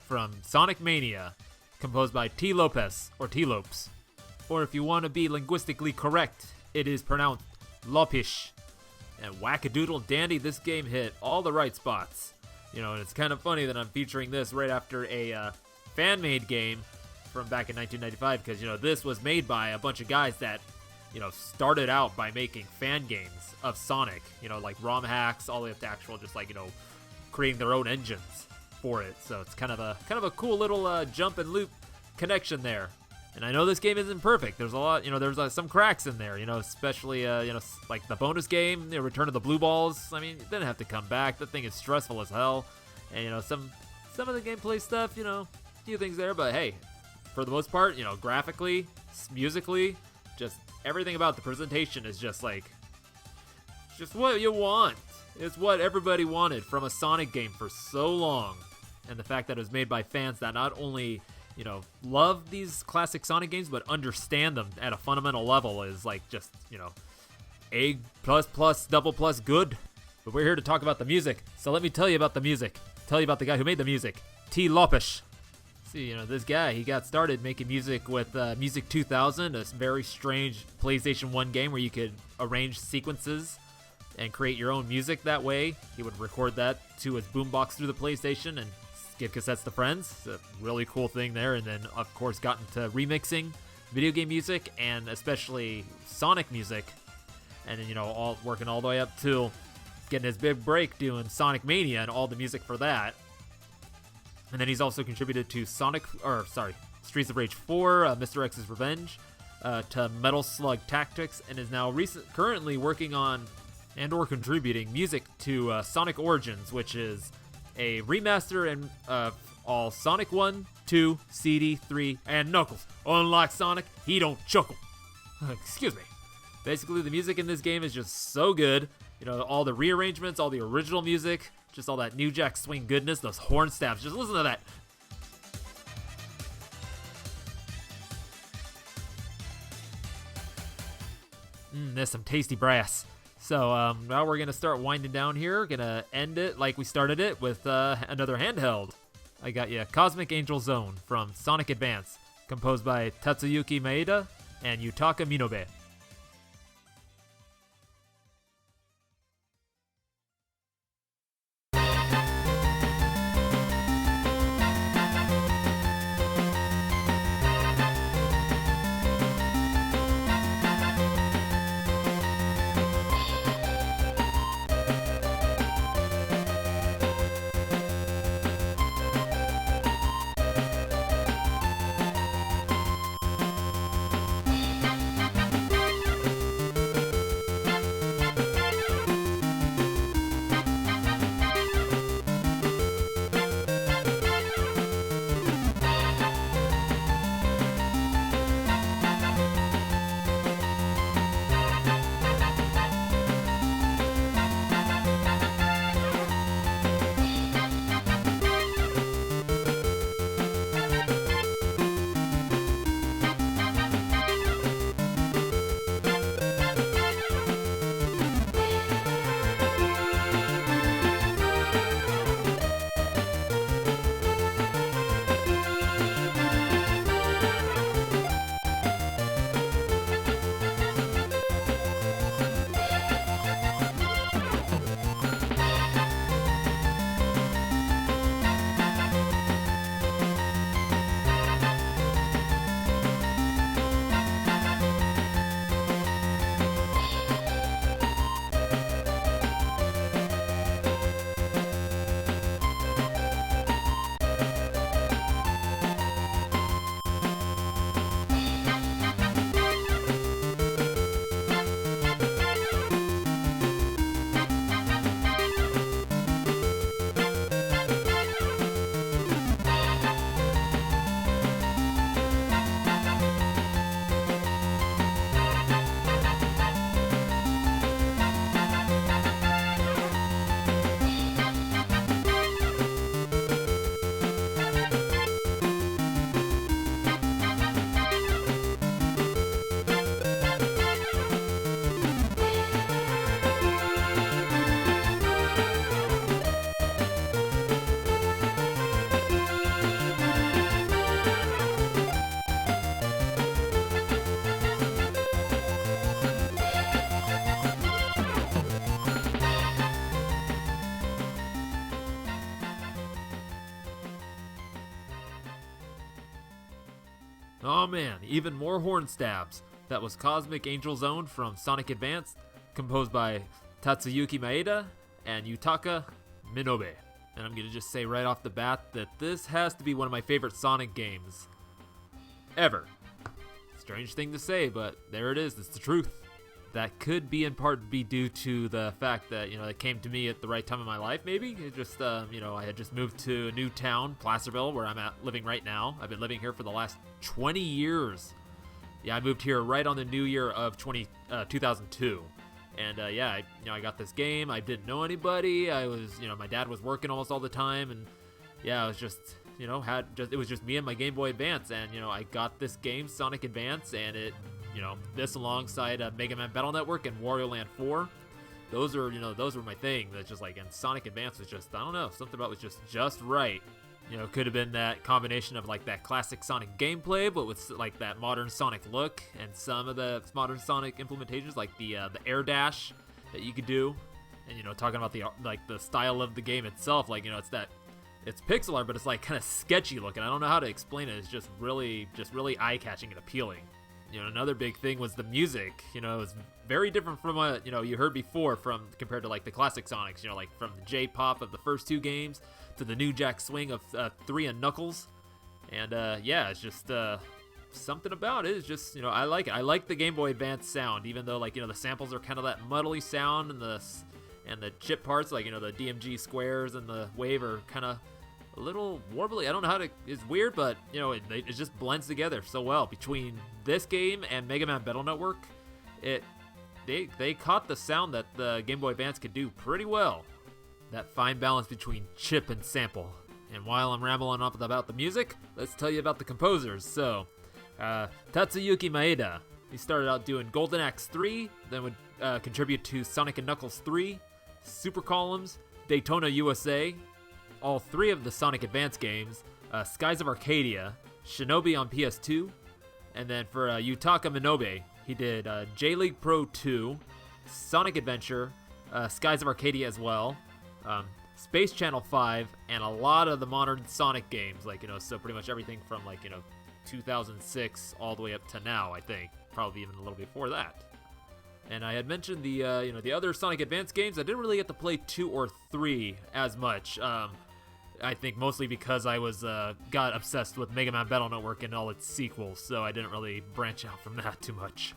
from Sonic Mania, composed by T. Lopez, or T. Lopes. Or if you want to be linguistically correct, it is pronounced Lopish. And wackadoodle dandy, this game hit all the right spots. You know, and it's kind of funny that I'm featuring this right after a fan-made game from back in 1995, because, you know, this was made by a bunch of guys that, you know, started out by making fan games of Sonic, you know, like ROM hacks, all the way up to actual just like, you know, creating their own engines for it. So it's kind of a cool little jump and loop connection there. And I know this game isn't perfect. There's a lot, you know, there's some cracks in there, you know, especially, you know, like the bonus game, you know, Return of the Blue Balls. I mean, it didn't have to come back. The thing is stressful as hell. And, you know, some of the gameplay stuff, you know, a few things there. But, hey, for the most part, you know, graphically, musically, just everything about the presentation is just like, just what you want. It's what everybody wanted from a Sonic game for so long. And the fact that it was made by fans that not only, you know, love these classic Sonic games, but understand them at a fundamental level is like just, you know, A++, double plus good. But we're here to talk about the music. So let me tell you about the music. Tell you about the guy who made the music, T. Lopez. See, you know, this guy, he got started making music with Music 2000, a very strange PlayStation 1 game where you could arrange sequences and create your own music that way. He would record that to his boombox through the PlayStation and give cassettes to friends. It's a really cool thing there. And then, of course, got into remixing video game music and especially Sonic music. And then, you know, working all the way up to getting his big break doing Sonic Mania and all the music for that. And then he's also contributed to Streets of Rage 4, Mr. X's Revenge, to Metal Slug Tactics, and is now currently working on and or contributing music to Sonic Origins, which is a remaster and all Sonic 1, 2, CD, 3, and Knuckles. Unlike Sonic, he don't chuckle. Excuse me. Basically, the music in this game is just so good. You know, all the rearrangements, all the original music, just all that New Jack Swing goodness, those horn stabs. Just listen to that. There's some tasty brass. So now we're going to start winding down here. Going to end it like we started it with another handheld. I got you Cosmic Angel Zone from Sonic Advance, composed by Tatsuyuki Maeda and Yutaka Minobe. Oh man, even more horn stabs. That was Cosmic Angel Zone from Sonic Advance, composed by Tatsuyuki Maeda and Yutaka Minobe. And I'm going to just say right off the bat that this has to be one of my favorite Sonic games ever. Strange thing to say, but there it is. It's the truth. That could be in part be due to the fact that, it came to me at the right time in my life, maybe. It just, I had just moved to a new town, Placerville, where I'm living right now. I've been living here for the last 20 years. Yeah, I moved here right on the new year of 2002. And, I got this game. I didn't know anybody. I was, my dad was working almost all the time. And, yeah, I was just, it was just me and my Game Boy Advance. And, I got this game, Sonic Advance, and it... this alongside Mega Man Battle Network and Wario Land 4. Those are my thing. That's just like, and Sonic Advance was just, I don't know, something about it was just right. Could have been that combination of like that classic Sonic gameplay, but with like that modern Sonic look, and some of the modern Sonic implementations, like the air dash that you could do, and talking about the style of the game itself, like it's pixel art, but it's like kind of sketchy looking. I don't know how to explain it. It's just really eye-catching and appealing. Another big thing was the music. It was very different from what, you heard before compared to like the classic Sonics, like from the J-pop of the first two games to the New Jack Swing of 3 and Knuckles. And it's just something about it. It's just, I like it. I like the Game Boy Advance sound, even though like, the samples are kind of that muddly sound, and the chip parts, like, the DMG squares and the wave are kind of a little warbly. I don't know how to. It's weird, but it just blends together so well between this game and Mega Man Battle Network. They caught the sound that the Game Boy Advance could do pretty well. That fine balance between chip and sample. And while I'm rambling on about the music, let's tell you about the composers. So, Tatsuyuki Maeda He started out doing Golden Axe 3, then would contribute to Sonic & Knuckles 3, Super Columns, Daytona USA, all 3 of the Sonic Advance games, Skies of Arcadia, Shinobi on PS2, and then for Yutaka Minobe, he did J-League Pro 2, Sonic Adventure, Skies of Arcadia as well, Space Channel 5, and a lot of the modern Sonic games, like, so pretty much everything from, 2006 all the way up to now, I think. Probably even a little before that. And I had mentioned the other Sonic Advance games. I didn't really get to play 2 or 3 as much. I think mostly because I got obsessed with Mega Man Battle Network and all its sequels, so I didn't really branch out from that too much.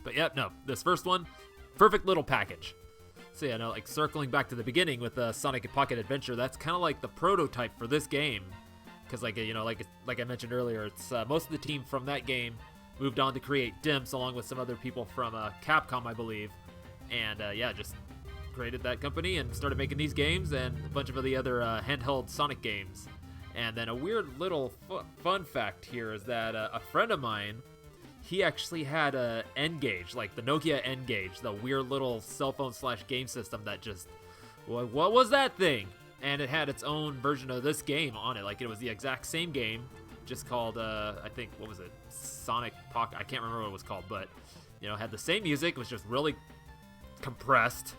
But yeah, no, this first one, perfect little package. So yeah, no, circling back to the beginning with Sonic Pocket Adventure, that's kind of like the prototype for this game. Because like I mentioned earlier, it's most of the team from that game moved on to create Dimps along with some other people from Capcom, I believe. And just created that company and started making these games and a bunch of the other handheld Sonic games. And then a weird little fun fact here is that a friend of mine, he actually had a N-Gage, like the Nokia N-Gage, the weird little cell phone / game system that just, what was that thing? And it had its own version of this game on it. Like, it was the exact same game, just called, I think, what was it? Sonic Pocket. I can't remember what it was called, but, it had the same music. It was just really compressed,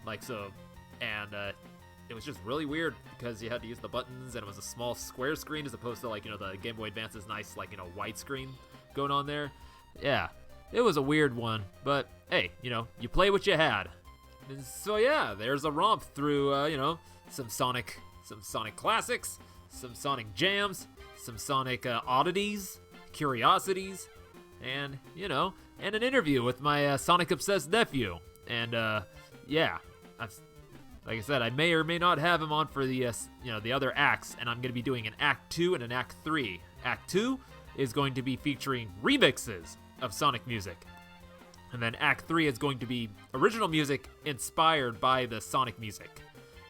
and it was just really weird because you had to use the buttons, and it was a small square screen as opposed to, the Game Boy Advance's nice, widescreen going on there. Yeah, it was a weird one, but, hey, you play what you had. And so, yeah, there's a romp through, some Sonic classics, some Sonic jams, some Sonic oddities, curiosities, and and an interview with my Sonic obsessed nephew. And like I said, I may or may not have him on for the the other acts, and I'm going to be doing an Act 2 and an Act 3. Act 2 is going to be featuring remixes of Sonic music. And then Act 3 is going to be original music inspired by the Sonic music.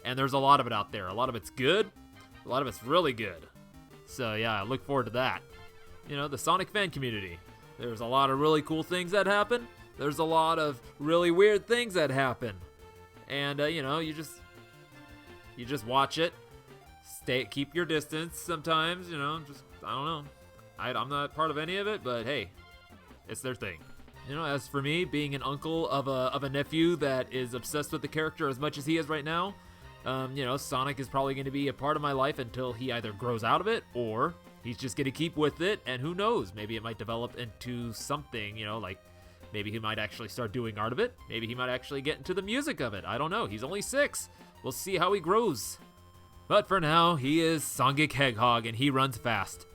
And there's a lot of it out there. A lot of it's good. A lot of it's really good. So yeah, I look forward to that. The Sonic fan community. There's a lot of really cool things that happen. There's a lot of really weird things that happen. And you just watch it. Keep your distance sometimes, just, I don't know. I'm not part of any of it, but hey, it's their thing. As for me, being an uncle of a nephew that is obsessed with the character as much as he is right now, Sonic is probably going to be a part of my life until he either grows out of it or he's just going to keep with it, and who knows, maybe it might develop into something, maybe he might actually start doing art of it, maybe he might actually get into the music of it, I don't know, he's only 6, we'll see how he grows. But for now, he is Songic Heghog, and he runs fast,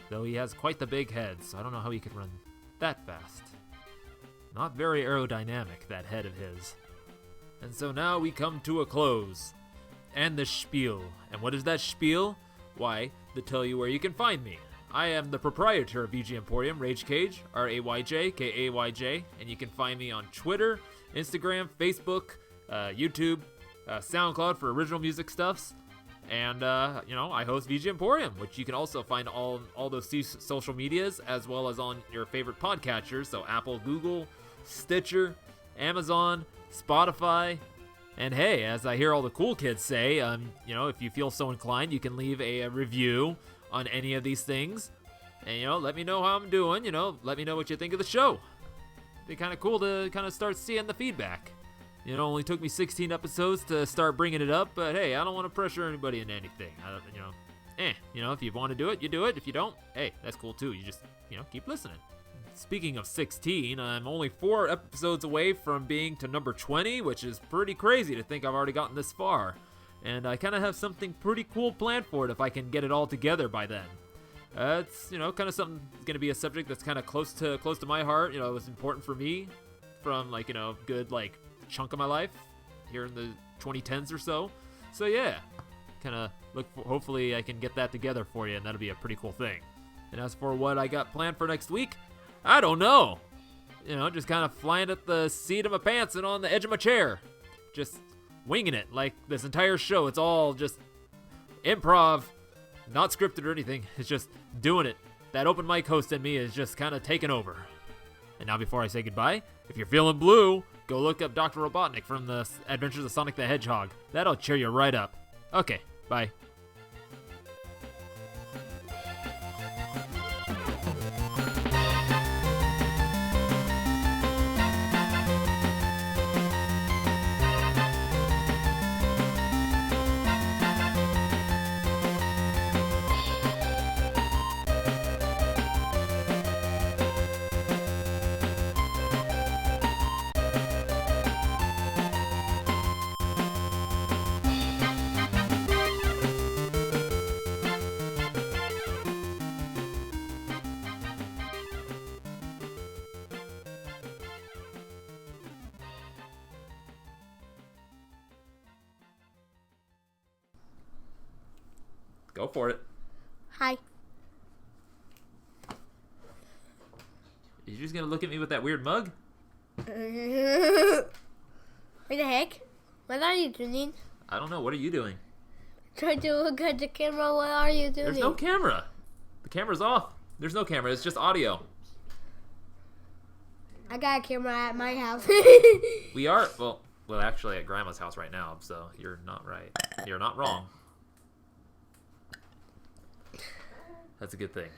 though he has quite the big head, so I don't know how he could run that fast. Not very aerodynamic, that head of his. And so now we come to a close. And the spiel. And what is that spiel? Why, to tell you where you can find me. I am the proprietor of VG Emporium, Rage Cage, RAYJ, KAYJ, and you can find me on Twitter, Instagram, Facebook, YouTube, SoundCloud for original music stuffs, and I host VG Emporium, which you can also find all those social medias as well as on your favorite podcatchers, so Apple, Google, Stitcher, Amazon, Spotify. And hey, as I hear all the cool kids say, if you feel so inclined, you can leave a review on any of these things. And, let me know how I'm doing. Let me know what you think of the show. It'd be kind of cool to kind of start seeing the feedback. It only took me 16 episodes to start bringing it up, but hey, I don't want to pressure anybody into anything. If you want to do it, you do it. If you don't, hey, that's cool too. You just, keep listening. Speaking of 16, I'm only 4 episodes away from being to number 20, which is pretty crazy to think I've already gotten this far. And I kind of have something pretty cool planned for it if I can get it all together by then. It's, kind of something that's going to be a subject that's kind of close to my heart. It was important for me from, good, chunk of my life here in the 2010s or so. So, yeah, kind of hopefully I can get that together for you, and that'll be a pretty cool thing. And as for what I got planned for next week, I don't know. Just kind of flying at the seat of my pants and on the edge of my chair. Just winging it like this entire show. It's all just improv, not scripted or anything. It's just doing it. That open mic host in me is just kind of taking over. And now before I say goodbye, if you're feeling blue, go look up Dr. Robotnik from the Adventures of Sonic the Hedgehog. That'll cheer you right up. Okay, bye. Go for it. Hi. You just gonna look at me with that weird mug? What the heck? What are you doing? I don't know. What are you doing? Try to look at the camera. What are you doing? There's no camera. The camera's off. There's no camera. It's just audio. I got a camera at my house. We are, well, actually at Grandma's house right now, so you're not right. You're not wrong. That's a good thing.